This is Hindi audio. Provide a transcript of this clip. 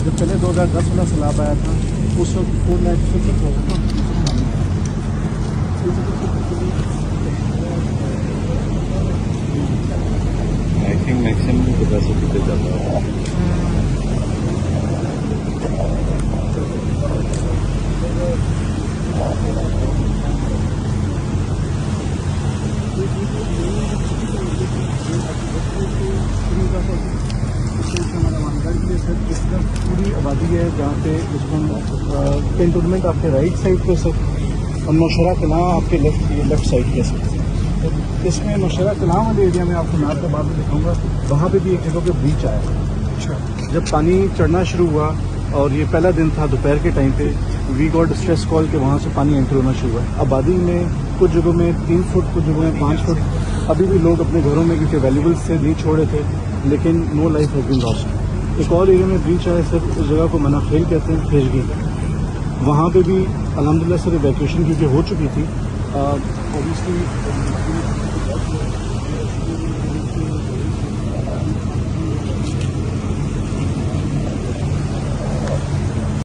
जब पहले 2010 वाला सैलाब आया था उस वक्त 4 लाख से कुछ होगा था। आई थिंक मैक्सिमम कैपेसिटी पे जाता है। इस तरफ पूरी आबादी है जहाँ पे इसमें कैंटोनमेंट आपके राइट साइड पे सर और नौशहरा कलां आपके लेफ्ट साइड पे सर। तो इसमें नौशहरा कलां वाले एरिया में आपको मैं आपको बाद में दिखाऊंगा, वहाँ पे भी एक जगह पे ब्रीच आया। अच्छा, जब पानी चढ़ना शुरू हुआ और ये पहला दिन था दोपहर के टाइम पे, वी गॉट स्ट्रेस कॉल के वहाँ से पानी एंटर होना शुरू हुआ। आबादी में कुछ जगहों में 3 फुट, कुछ जगहों में 5 फुट। अभी भी लोग अपने घरों में क्योंकि वैल्यूबल्स से नहीं छोड़े थे, लेकिन no life has been lost. एक और एरिया में ब्रीच आया सर, उस जगह को मनाखेल कहते हैं, खेजगी। वहाँ पे भी अल्हम्दुलिल्लाह सर इवैक्यूएशन क्योंकि हो चुकी थी। ऑब्वियसली